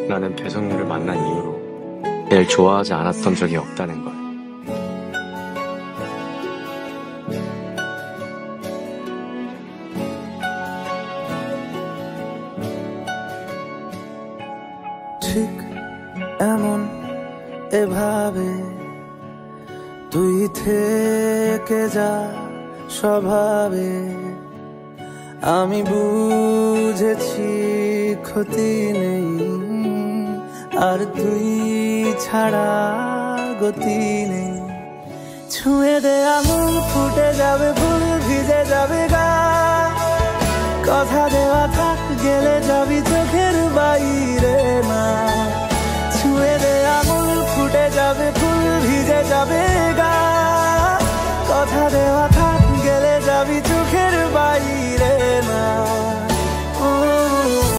나는 배성우를 만난 이후로 날 좋아하지 않았던 적이 없다는 걸. ঠিক এমন এভাবে তুই থেকে যা স্বভাবে, আমি বুঝেছি ক্ষতি নেই আর তুই ছাড়া গতি নেই। ছুঁয়ে দে আঙুল ফুটে যাবে ফুল ভিজে যাবে গা, কথা দেওয়া থাক গেলে যাবে